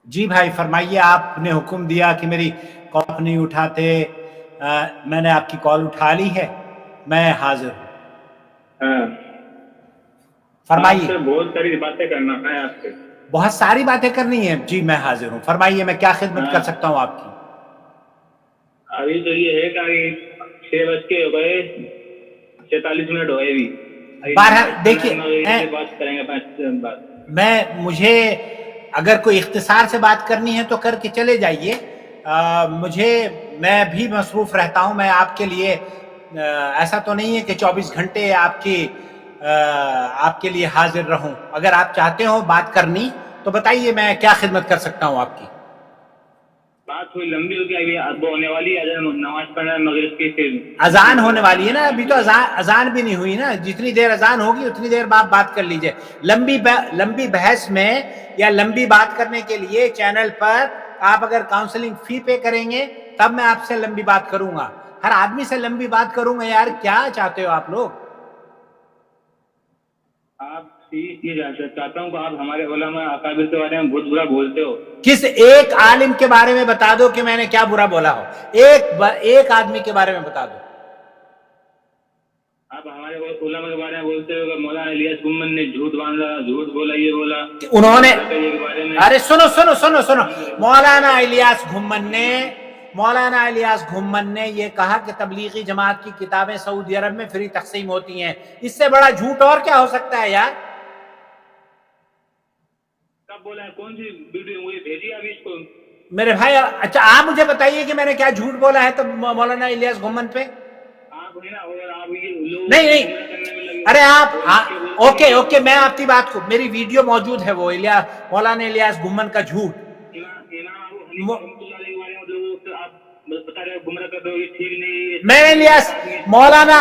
जी भाई फरमाइए, आपने हुक्म दिया कि मेरी कॉल नहीं उठाते, मैंने आपकी कॉल उठा ली है, मैं हाजिर हूँ। हाँ, फरमाइए। आपसे बहुत सारी बातें करना है आपसे। बहुत सारी बातें करनी है जी, मैं हाजिर हूँ, फरमाइए, मैं क्या खिदमत कर हाँ, सकता हूँ आपकी। अभी तो ये है कि 6 बज के हो गए, 46 मिनट हो गए अभी। बहरहाल देखिए, बात करेंगे 5 मिनट बाद। मुझे अगर कोई इख्तिसार से बात करनी है तो करके चले जाइए। मैं भी मसरूफ रहता हूं, मैं आपके लिए ऐसा तो नहीं है कि 24 घंटे आपके लिए हाजिर रहूं। अगर आप चाहते हो बात करनी तो बताइए, मैं क्या खिदमत कर सकता हूं आपकी। बात थोड़ी लंबी हो गई, अभी अब होने वाली है, नमाज पढ़ना मगरिब की, फिर अजान होने वाली है ना, अभी तो अजान भी नहीं हुई ना। जितनी देर अजान होगी उतनी देर बात कर लीजिए। लंबी बहस में या लंबी बात करने के लिए चैनल पर आप अगर काउंसलिंग फी पे करेंगे तब मैं आपसे लंबी बात करूंगा। हर आदमी से लंबी बात करूंगा यार, क्या चाहते हो आप लोग। आप ये चाहता हूँ कि आप हमारे उलमा अकाबिर के बारे में बहुत बुरा बोलते हो। किस एक आलिम के बारे में बता दो कि मैंने क्या बुरा बोला हो। एक आदमी के बारे में बता दो। आप हमारे उलमा के बारे में बोलते हो कि मौलाना इलियास गुम्मन ने झूठ बांधा, झूठ बोला, ये बोला उन्होंने। बारे में। अरे सुनो सुनो सुनो सुनो, मौलाना इलियास घुम्मन ने ये कहा कि तबलीगी जमात की किताबें सऊदी अरब में फ्री तकसीम होती हैं। इससे बड़ा झूठ और क्या हो सकता है यार। कब बोला है? कौन सी वीडियो मुझे भेजी अभी इसको? मेरे भाई, अच्छा आप मुझे बताइए कि मैंने क्या झूठ बोला है तो मौलाना इलियास घुम्मन पे। आप है ना, और आप ये लोग नहीं, अरे आप ओके, मैं आपकी बात को, मेरी वीडियो मौजूद है, वो मौलाना इलियास घुम्मन का झूठ। मैं इलियास मौलाना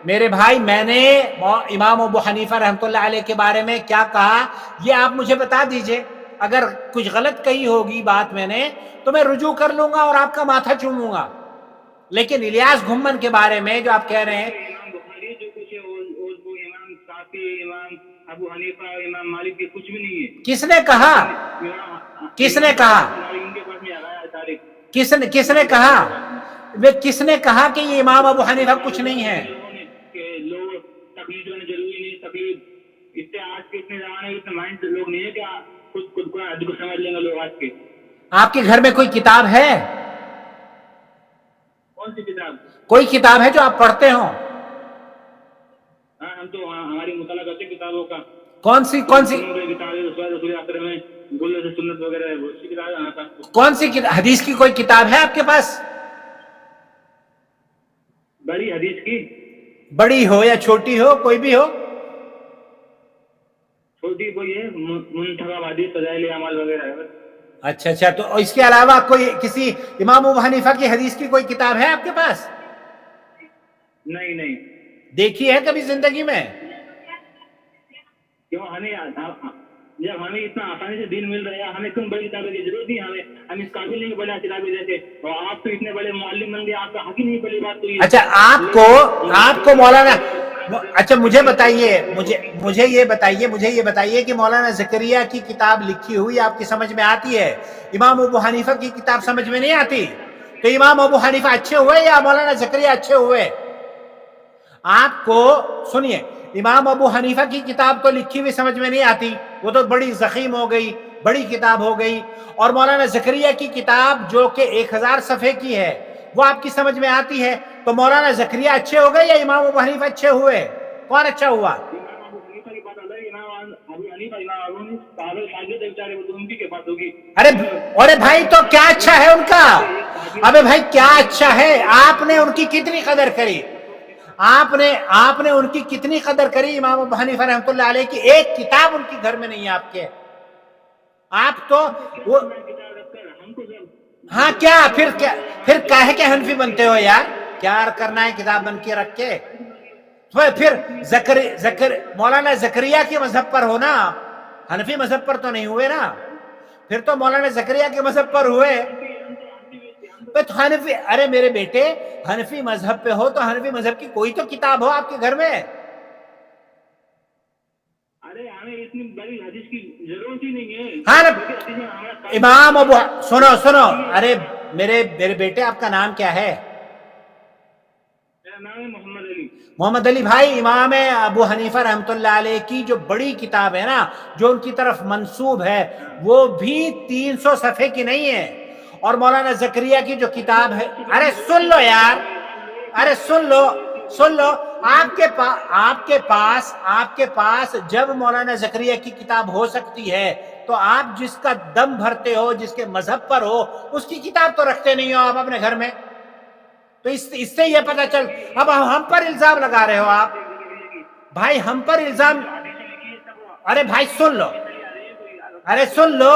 मेरे भाई मैंने इमाम अबू हनीफा रहमतुल्लाह अलैह के बारे में क्या कहा, ये आप मुझे बता दीजिए। अगर कुछ गलत कही होगी बात मैंने तो मैं रुजू कर लूंगा और आपका माथा चूमूंगा। लेकिन इलियास घुम्मन के बारे में जो आप कह रहे हैं, इमाम बुखारी जो कुछ है वो इमाम शाफी, इमाम अबू हनीफा, इमाम मालिक के कुछ भी नहीं है। किसने कहा किसने कहा किसने कहा कि ये इमाम अबू हनीफा कुछ नहीं है। लोग नहीं है कि खुद को समझ लेंगे लोग आज के। आपके घर में कोई किताब है? कौन सी किताब? कोई किताब है जो आप पढ़ते हो? हम तो हमारी मुताला करते किताबों का। कौन सी कौन सी हदीस की कोई किताब है आपके पास? बड़ी हदीस की। बड़ी हो या छोटी हो, कोई भी हो। छोटी कोई है, मुंतखब हदीस फज़ाइल अमाल वगैरह है। अच्छा, तो इसके अलावा कोई किसी इमाम अबू हनीफा की हदीस की कोई किताब है आपके पास? नहीं। देखी है कभी जिंदगी में? क्यों हमें, जब हमें इतना आसानी से दीन मिल रहा है, हमें क्यों बड़ी किताबें की जरूरत नहीं? हम इस काबिल नहीं बड़ा किताबें जैसे, और आप तो इतने बड़े मुअल्लिम बन गए, आपका हक ही नहीं पहली बात तो ये। अच्छा, आपको मौलाना, अच्छा मुझे ये बताइए कि मौलाना ज़करिया की किताब लिखी हुई आपकी समझ में आती है? इमाम अबू हनीफा की किताब समझ में नहीं आती? तो इमाम अबू हनीफा अच्छे हुए या मौलाना ज़करिया अच्छे हुए? आपको सुनिए, इमाम अबू हनीफा की किताब तो लिखी हुई समझ में नहीं आती, वो तो बड़ी ज़ख़ीम हो गई, बड़ी किताब हो गई। और मौलाना ज़करिया की किताब जो कि 1000 सफ़े की है वो आपकी समझ में आती है। तो मौलाना ज़करिया अच्छे हो गए या इमाम अबू हनीफा अच्छे हुए? कौन अच्छा हुआ? अरे भाई, तो क्या अच्छा है उनका? अबे भाई, क्या अच्छा है? आपने उनकी कितनी कदर करी? आपने उनकी कितनी कदर करी? इमाम अबू हनीफा रहमतुल्लाह अलैह की एक किताब उनकी घर में नहीं है आपके। आप तो वो, हाँ क्या फिर काहे के हनफी बनते हो यार? क्या करना है किताब बन के रख के? फिर मौलाना ज़करिया के मजहब पर हो ना, हनफी मजहब पर तो नहीं हुए ना। फिर तो मौलाना ज़करिया के मजहब पर हुए। तो हनफी, अरे मेरे बेटे, हनफी मजहब पे हो तो हनफी मजहब की कोई तो किताब हो आपके घर में। अरे हमें इतनी बड़ी हदीस की जरूरत ही नहीं है। हाँ ना, क्योंकि हदीस में हमारा इमाम अबू, सुनो सुनो, अरे मेरे बेटे, आपका नाम क्या है? मेरा नाम है मोहम्मद अली। मोहम्मद अली भाई, इमाम अबू हनीफा रहमतुल्लाह अलैह की जो बड़ी किताब है ना, जो उनकी तरफ मंसूब है, वो भी 300 सफ़े की नहीं है। और मौलाना जकरिया की जो किताब है, अरे सुन लो यार, अरे सुन लो, सुन लो, आपके पास जब मौलाना जकरिया की किताब हो सकती है, तो आप जिसका दम भरते हो, जिसके मजहब पर हो, उसकी किताब तो रखते नहीं हो आप अपने घर में। तो इससे यह पता चल, अब हम पर इल्जाम लगा रहे हो आप भाई, हम पर इल्जाम, अरे भाई सुन लो, अरे सुन लो,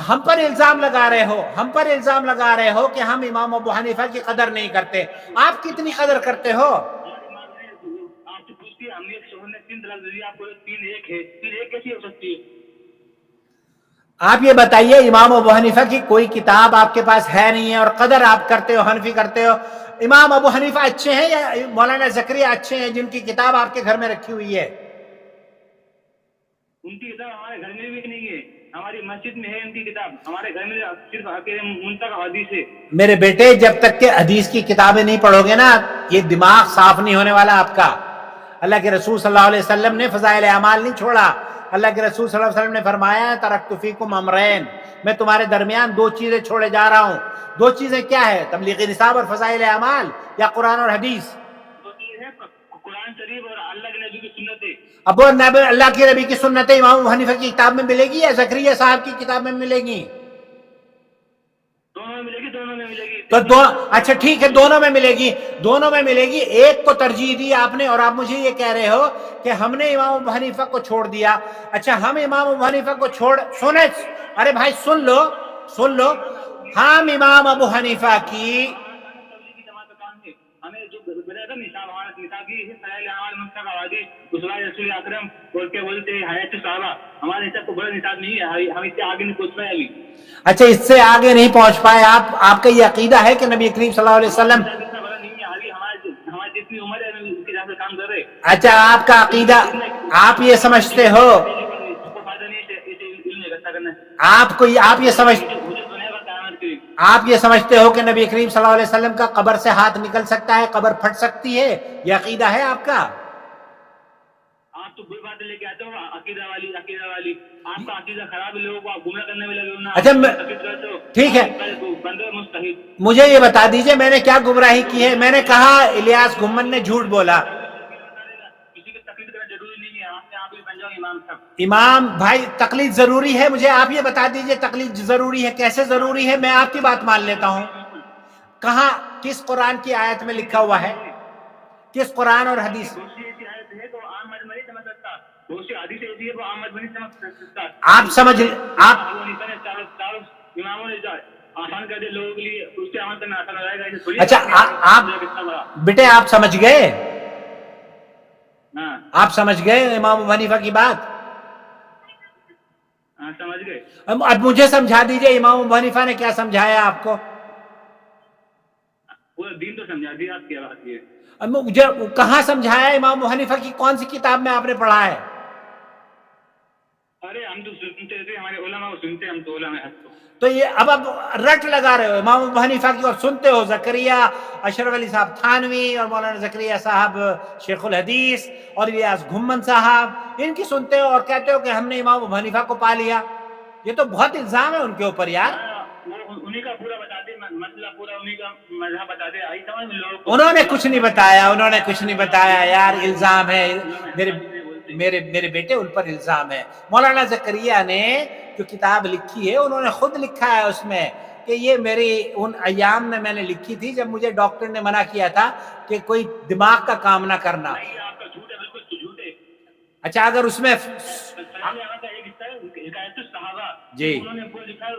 हम पर इल्जाम लगा रहे हो, हम पर इल्जाम लगा रहे हो कि हम इमाम अबू हनीफा की कदर नहीं करते। आप कितनी कदर करते हो? आप तो पूछती है, हमने एक शोहर ने 3 तलाक दे दिया, आपको 3 एक है, 3 एक कैसी हो सकती है? आप ये बताइए, इमाम अबू हनीफा की कोई किताब आपके पास है नहीं है, और कदर आप करते हो, हनफी करते हो। इमाम अबू हनीफा अच्छे हैं या मौलाना जकरिया अच्छे हैं, जिनकी किताब आपके घर में रखी हुई है? उनकी किताब हमारे घर में भी नहीं है, हमारी मस्जिद में है उनकी किताब, हमारे घर में सिर्फ मुंतखब हदीस है। मेरे बेटे, जब तक के हदीस की किताबें नहीं पढ़ोगे ना, ये दिमाग साफ नहीं होने वाला आपका। अल्लाह के रसूल सल्लल्लाहु अलैहि वसल्लम ने फज़ाइल अमाल नहीं छोड़ा। अल्लाह के रसूल सल्लल्लाहु अलैहि वसल्लम ने फरमाया, तरक्तु फीकुम अमरैन, मैं तुम्हारे दरमियान 2 चीजें छोड़े जा रहा हूं। 2 चीजें क्या है? तबलीग निसाब और फज़ाइल अमाल, या कुरान और हदीस? 2 चीज है, कुरान शरीफ और अल्लाह के नबी की सुन्नतें। अब वो अल्लाह के नबी की सुन्नतें इमाम अबू हनीफा की किताब में मिलेगी या जकरिया साहब की किताब में मिलेगी? दोनों में मिलेगी, दोनों में मिलेगी। तो अच्छा ठीक है, दोनों में मिलेगी, दोनों में मिलेगी। एक को तरजीह दी आपने, और आप मुझे ये कह रहे हो कि हमने इमाम अबू हनीफा को छोड़ दिया। अच्छा, हम इमाम अबू हनीफा को छोड़, सुने, अरे भाई सुन लो, सुन लो, हम इमाम अबू हनीफा की, हमें जो बताया था निसाब, हमारा निसाब की फज़ाइल अमाल, मुंतखब हदीस, उसवा रसूल अकरम बोल के बोलते हैं, हयात सहाबा, हमारे निसाब को बड़ा निसाब नहीं है, हम इससे आगे नहीं पहुंच पाए अभी। अच्छा, इससे आगे नहीं पहुंच पाए आप? आपका ये अकीदा है कि नबी करीम सल्लल्लाहु अलैहि वसल्लम, इतना बड़ा नहीं है, अभी हमारी जितनी उम्र है उसके हिसाब से काम कर रहे। अच्छा आपका अकीदा, आप ये समझते हो, फायदा नहीं है इल्म इकट्ठा करना, आप ये समझते हो कि नबी करीम सल्लल्लाहु अलैहि वसल्लम का कब्र से हाथ निकल सकता है, कब्र फट सकती है, ये अकीदा है आपका? आप तो बुरी बातें लेके आते हो, अकीदा वाली। आपका अकीदा खराब है, लोगों को आप गुमराह करने में लगे हो ना। अच्छा ठीक है, बंदे मुस्तहिद। मुझे ये बता दीजिए, मैंने क्या गुमराही की है? मैंने कहा इलियास घुम्मन ने झूठ बोला। किसी की तकलीफ करना जरूरी नहीं है, आपने आप ही बन जाओ इमाम साहब। इमाम भाई, तकलीद जरूरी है? मुझे आप ये बता दीजिए, तकलीद जरूरी है? कैसे जरूरी है? मैं आपकी बात मान लेता हूं। कहां, किस कुरान की आयत में लिखा हुआ है? किस कुरान और हदीस? आप समझ, इमामों ने आसान कर दिया लोगों के लिए, उसके अमल करना आसान हो जाएगा। अच्छा, आप बेटे, आप समझ गए? हाँ, आप समझ गए इमाम अबू हनीफा की बात? हाँ, समझ गए। अब मुझे समझा दीजिए, इमाम अबू हनीफा ने क्या समझाया आपको? पूरा दीन तो समझा दिया, आप क्या बात है? अब मुझे कहाँ समझाया? इमाम अबू हनीफा की कौन सी किताब में आपने पढ़ा है? अरे हम तो सुनते थे, हमारे उलमा को सुनते, हम तो उलमा है। तो ये अब रट लगा रहे हो इमाम अबू हनीफा की, और सुनते हो जकरिया अशरफ अली साहब थानवी और मौलाना जकरिया साहब शेखुल हदीस और इलियास घुम्मन साहब, इनकी सुनते हो और कहते हो कि हमने इमाम अबू हनीफा को पा लिया। ये तो बहुत इल्जाम है उनके ऊपर यार। उन्हीं का पूरा बताते, मतलब पूरा उन्हीं का मजहब बताते, आई समझ में लोगों को। उन्होंने कुछ नहीं बताया, उन्होंने कुछ नहीं बताया यार, इल्जाम है। मेरे बेटे, उन पर इल्जाम है। मौलाना जकरिया ने जो किताब लिखी है, उन्होंने खुद लिखा है उसमें कि ये मेरी उन अयाम में मैंने लिखी थी जब मुझे डॉक्टर ने मना किया था कि कोई दिमाग का काम ना करना। नहीं, आपका झूठ है, बिल्कुल झूठ है। अच्छा, अगर उसमें जी, उन्होंने लिखा है,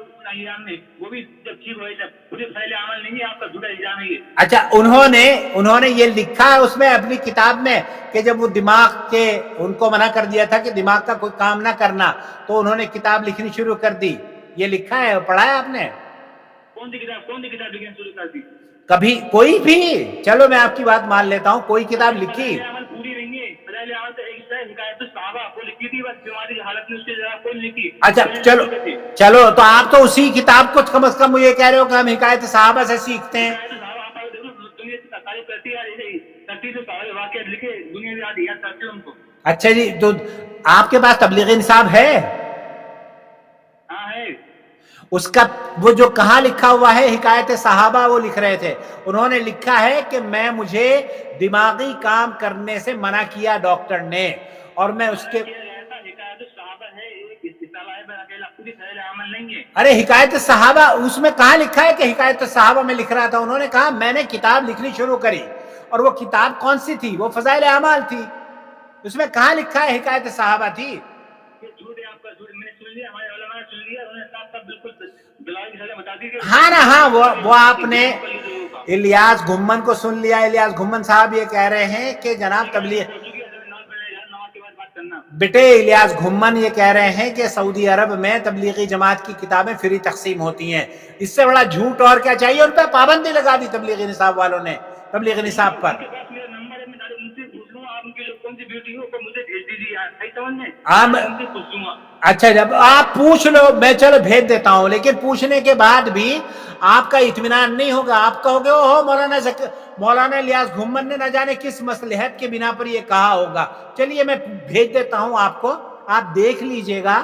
वो भी जब ठीक हुए तब पूरे फैले अमल नहीं है, आपका झूठा इल्जाम है ये। अच्छा, उन्होंने ये लिखा है उसमें अपनी किताब में कि जब वो दिमाग के, उनको मना कर दिया था कि दिमाग का कोई काम ना करना, तो उन्होंने किताब लिखनी शुरू कर दी। ये लिखा है, पढ़ा है आपने? कौन सी किताब लिखनी शुरू कर दी? कभी कोई भी, चलो मैं आपकी बात मान लेता हूँ, कोई किताब लिखी? पूरी नहीं है, फज़ाइल अमाल तो एक हिस्सा है, हिकायत सहाबा, वो लिखी की थी, बस बीमारी की हालत में उसकी जरा कोई नहीं की। अच्छा चलो चलो, तो आप तो उसी किताब को कम से कम मुझे कह रहे हो कि हम हिकायत सहाबा से सीखते हैं। आप देखो दुनिया की तारीफ करती है, ऐसे ही करती तो सारे वाकया लिखे दुनिया भी याद याद करती है उनको। अच्छा जी, तो आपके पास तबलीगी निसाब है? हाँ है। उसका वो जो कहाँ लिखा हुआ है, हिकायत सहाबा वो लिख रहे थे, उन्होंने लिखा है कि मुझे दिमागी काम करने से मना किया डॉक्टर ने, और मैं उसके अरे हिकायत सहाबा उसमें कहाँ लिखा है कि हिकायत सहाबा में लिख रहा था? उन्होंने कहा मैंने किताब लिखनी शुरू करी, और वो किताब कौन सी थी? वो फजाइल अमाल थी। उसमें कहाँ लिखा है हिकायत सहाबा थी? हाँ ना, हाँ, वो आपने इलियास घुम्मन को सुन लिया। इलियास घुम्मन साहब ये कह रहे हैं कि जनाब तबलीग, बेटे इलियास घुम्मन ये कह रहे हैं कि सऊदी अरब में तबलीगी जमात की किताबें फ्री तकसीम होती हैं। इससे बड़ा झूठ और क्या चाहिए? उन पर पाबंदी लगा दी तबलीगी निसाब वालों ने, तबलीगी निसाब पर। अच्छा, जब आप पूछ लो मैं चलो भेज देता हूं, लेकिन पूछने के बाद भी आपका इत्मीनान नहीं होगा। आप कहोगे ओहो मौलाना इलियास घुम्मन ने न जाने किस मसलहत के बिना पर ये कहा होगा। चलिए मैं भेज देता हूं आपको, आप देख लीजिएगा।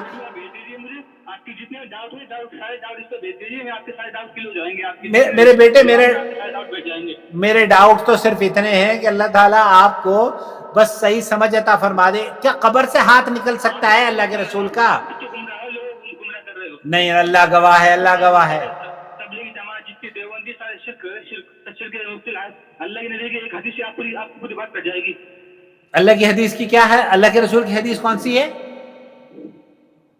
जितने डाउट हुए सारे डाउट इस पे भेज दीजिए, मैं आपके सारे डाउट क्लियर हो जाएंगे। आपके मेरे बेटे मेरे डाउट तो सिर्फ इतने हैं कि अल्लाह ताला आपको बस सही समझ अता फरमा दे। क्या कब्र से हाथ निकल सकता है अल्लाह के रसूल का? नहीं, अल्लाह गवाह है, अल्लाह गवाह है। तबलीगी जमात जितनी देवबंदी सारे अल्लाह के नबी की एक हदीस आपको पूरी बात कर जाएगी। अल्लाह की हदीस की क्या है? अल्लाह के रसूल की हदीस कौन सी है?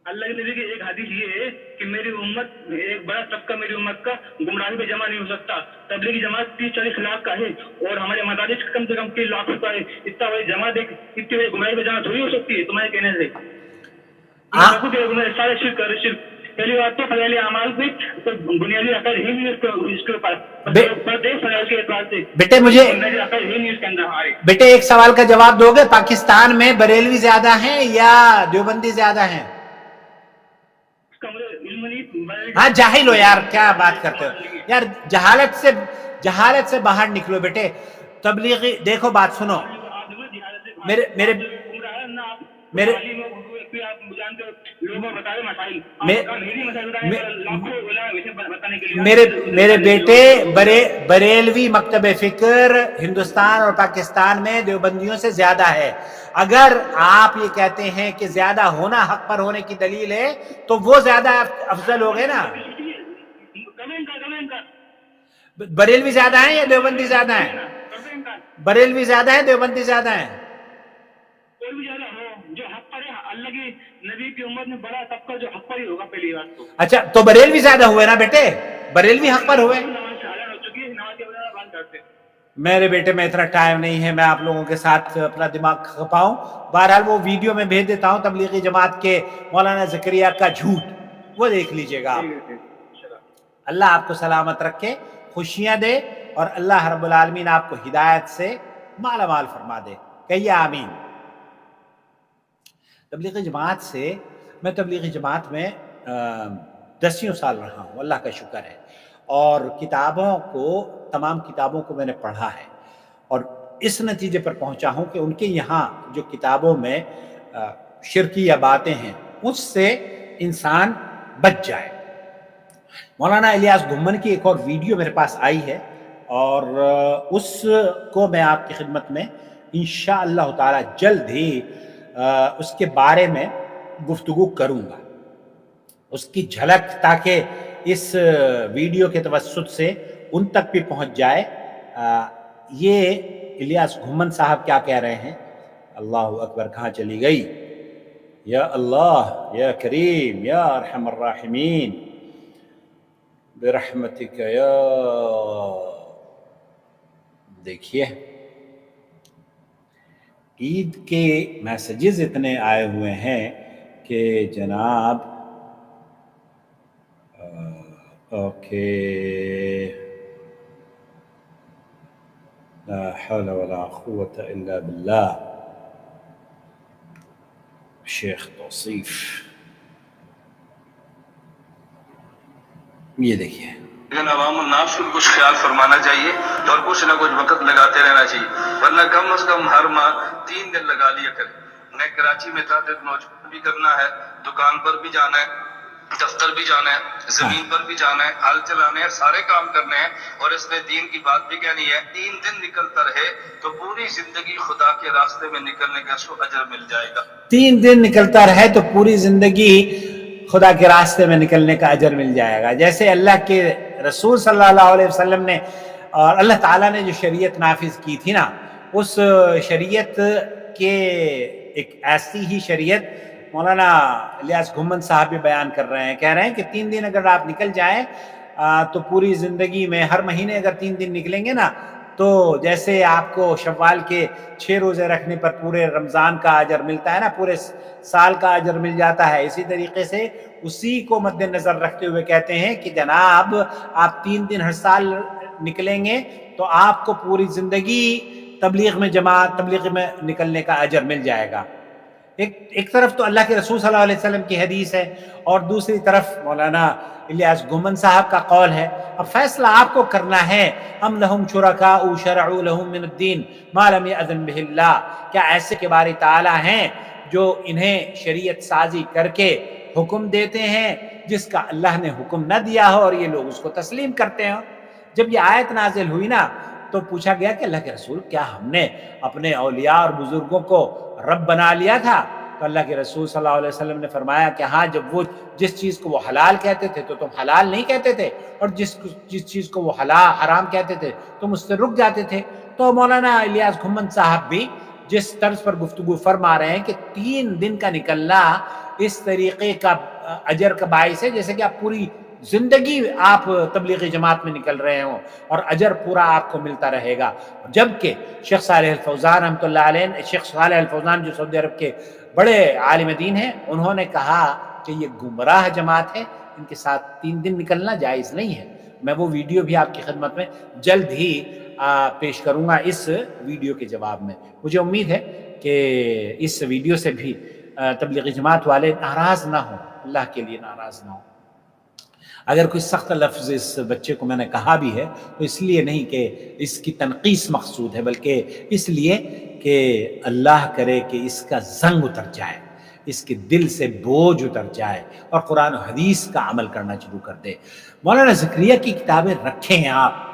अल्लाह के नबी की एक हदीस ये है कि मेरी उम्मत, एक बड़ा तबका मेरी उम्मत का गुमराही पे जमा नहीं हो सकता। तबलीगी जमात 30-40 लाख का है और हमारे मदारिस कम से कम 3 लाख का है। इतना बड़ी जमात इतनी बड़ी गुमराही पे जमा थोड़ी हो सकती है तुम्हारे कहने से। सारे शिर्क। पहली बात तो फजाइल अमाल पे तो बुनियादी अकल ही नहीं इसके ऊपर। बेटे मुझे बेटे एक सवाल का जवाब दोगे? पाकिस्तान में बरेलवी ज्यादा हैं या देवबंदी ज्यादा हैं? हाँ, जाहिल हो यार, क्या बात करते हो यार? जहालत से बाहर निकलो बेटे। तबलीगी देखो, बात सुनो, मेरे मेरे मेरे मेरे बेटे बरेलवी मकतब फिक्र हिंदुस्तान और पाकिस्तान में देवबंदियों से ज्यादा है। अगर आप ये कहते हैं कि ज्यादा होना हक पर होने की दलील है, तो वो ज्यादा अफजल हो गए ना। बरेलवी ज्यादा है या देवबंदी ज्यादा है? बरेलवी ज्यादा है, देवबंदी ज्यादा है? कोई भी ज्यादा हो, जो हक पर है, अल्लाह की नबी की उम्मत में बड़ा तबका जो हक पर ही होगा पहली बात तो। अच्छा, तो बरेलवी ज्यादा हुए ना बेटे, बरेलवी हक पर हुए। मेरे बेटे में इतना टाइम नहीं है मैं आप लोगों के साथ अपना दिमाग खपाऊं। बहरहाल वो वीडियो में भेज देता हूं, तबलीगी जमात के मौलाना ज़करिया का झूठ, वो देख लीजिएगा आप। अल्लाह आपको सलामत रखे, खुशियां दे, और अल्लाह रब्बुल आलमीन आपको हिदायत से माला माल फरमा दे। कहिए आमीन। तबलीगी जमात से मैं तबलीगी जमात में 10 साल रहा हूँ, अल्लाह का शुक्र है, और किताबों को, तमाम किताबों को मैंने पढ़ा है, और इस नतीजे पर पहुँचा हूँ कि उनके यहाँ जो किताबों में शिरकिया बातें हैं उससे इंसान बच जाए। मौलाना इलियास घुम्मन की एक और वीडियो मेरे पास आई है, और उसको मैं आपकी खिदमत में इंशाअल्लाह ताला जल्द ही उसके बारे में गुफ्तगू करूँगा, उसकी झलक, ताकि इस वीडियो के तवस्सुत से उन तक भी पहुँच जाए। ये इलियास घुम्मन साहब क्या कह रहे हैं? अल्लाह अकबर, कहाँ चली गई? या अल्लाह, या करीम, या अरहमर राहिमीन, बिरहमतिक या। देखिए, ईद के मैसेजेस इतने आए हुए हैं कि जनाब, ओके, ला हौला वला कुव्वता इल्ला बिल्लाह। شیخ توصیف یہ دیکھیے، لیکن عوام الناس کو کچھ خیال فرمانا چاہیے اور کچھ نہ کچھ وقت لگاتے رہنا چاہیے، ورنہ کم از کم ہر ماہ 3 دن لگا لیا کریں۔ میں کراچی میں تھا، تو نوجوان بھی کرنا ہے، دکان پر بھی جانا ہے، دفتر بھی جانا ہے، زمین پر بھی جانا ہے، ہل چلانے ہیں، سارے کام کرنے ہیں، اور اس نے دین کی بات بھی کہنی ہے۔ 3 دن نکلتا رہے تو پوری زندگی خدا کے راستے میں نکلنے کا اس کو اجر مل جائے گا۔ 3 دن نکلتا رہے تو پوری زندگی خدا کے راستے میں نکلنے کا اجر مل جائے گا۔ جیسے اللہ کے رسول صلی اللہ علیہ وسلم نے اور اللہ تعالیٰ نے جو شریعت نافذ کی تھی نا، اس شریعت کے ایک ایسی ہی شریعت مولانا الیاس گھمن صاحب بھی بیان کر رہے ہیں، کہہ رہے ہیں کہ 3 دن اگر آپ نکل جائیں تو پوری زندگی میں ہر مہینے اگر 3 دن نکلیں گے نا، تو جیسے آپ کو شوال کے 6 روزے رکھنے پر پورے رمضان کا اجر ملتا ہے نا، پورے سال کا اجر مل جاتا ہے، اسی طریقے سے اسی کو مد نظر رکھتے ہوئے کہتے ہیں کہ جناب آپ 3 دن ہر سال نکلیں گے تو آپ کو پوری زندگی تبلیغ میں جماعت تبلیغ میں نکلنے کا اجر مل جائے گا۔ ایک طرف تو اللہ کے رسول صلی اللہ علیہ وسلم کی حدیث ہے، اور دوسری طرف مولانا الیاس گھمن صاحب کا قول ہے۔ اب فیصلہ آپ کو کرنا ہے، ام لہم شرکاء شرعوا لہم من الدین ما لم یأذن بہ اللہ، کیا ایسے کے باری تعالیٰ ہیں جو انہیں شریعت سازی کر کے حکم دیتے ہیں جس کا اللہ نے حکم نہ دیا ہو اور یہ لوگ اس کو تسلیم کرتے ہیں۔ جب یہ آیت نازل ہوئی نا تو پوچھا گیا کہ اللہ کے رسول کیا ہم نے اپنے اولیاء اور بزرگوں کو رب بنا لیا تھا؟ تو اللہ کے رسول صلی اللہ علیہ وسلم نے فرمایا کہ ہاں، جب وہ جس چیز کو وہ حلال کہتے تھے تو تم حلال نہیں کہتے تھے، اور جس چیز کو وہ حرام کہتے تھے تم اس سے رک جاتے تھے۔ تو مولانا الیاس گھمن صاحب بھی جس طرز پر گفتگو فرما رہے ہیں کہ 3 دن کا نکلنا اس طریقے کا اجر کا باعث ہے جیسے کہ آپ پوری زندگی آپ تبلیغی جماعت میں نکل رہے ہوں، اور اجر پورا آپ کو ملتا رہے گا۔ جبکہ شیخ صالح الفوزان رحمۃ اللہ علیہ، شیخ صالح الفوزان جو سعودی عرب کے بڑے عالم دین ہیں، انہوں نے کہا کہ یہ گمراہ جماعت ہے، ان کے ساتھ 3 دن نکلنا جائز نہیں ہے۔ میں وہ ویڈیو بھی آپ کی خدمت میں جلد ہی پیش کروں گا اس ویڈیو کے جواب میں۔ مجھے امید ہے کہ اس ویڈیو سے بھی تبلیغی جماعت والے ناراض نہ ہوں، اللہ کے لیے ناراض نہ ہوں۔ اگر کوئی سخت لفظ اس بچے کو میں نے کہا بھی ہے تو اس لیے نہیں کہ اس کی تنقیص مقصود ہے، بلکہ اس لیے کہ اللہ کرے کہ اس کا زنگ اتر جائے، اس کے دل سے بوجھ اتر جائے اور قرآن و حدیث کا عمل کرنا شروع کر دے۔ مولانا زکریا کی کتابیں رکھیں آپ،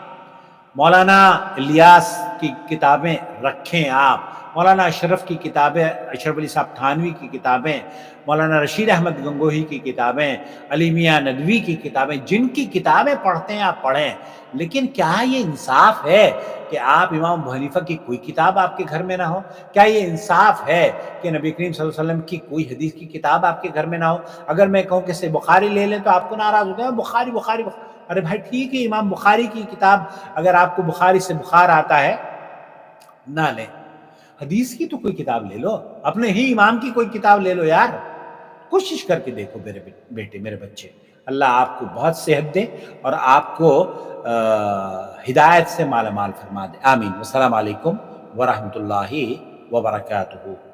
مولانا الیاس کی کتابیں رکھیں آپ، مولانا اشرف کی کتابیں، اشرف علی صاحب تھانوی کی کتابیں، مولانا رشید احمد گنگوہی کی کتابیں، علی میاں ندوی کی کتابیں، جن کی کتابیں پڑھتے ہیں آپ پڑھیں، لیکن کیا یہ انصاف ہے کہ آپ امام ابو حنیفہ کی کوئی کتاب آپ کے گھر میں نہ ہو؟ کیا یہ انصاف ہے کہ نبی کریم صلی اللہ علیہ وسلم کی کوئی حدیث کی کتاب آپ کے گھر میں نہ ہو؟ اگر میں کہوں کہ صحیح بخاری لے لیں تو آپ کو ناراض ہو جائیں، بخاری بخاری بخاری، ارے بھائی ٹھیک ہے، امام بخاری کی کتاب اگر آپ کو بخاری سے بخار آتا ہے نہ لیں، حدیث کی تو کوئی کتاب لے لو، اپنے ہی امام کی کوئی کتاب لے لو یار، کوشش کر کے دیکھو میرے بیٹے، میرے بچے۔ اللہ آپ کو بہت صحت دے اور آپ کو ہدایت سے مالا مال فرما دے، آمین۔ السلام علیکم ورحمۃ اللہ وبرکاتہ۔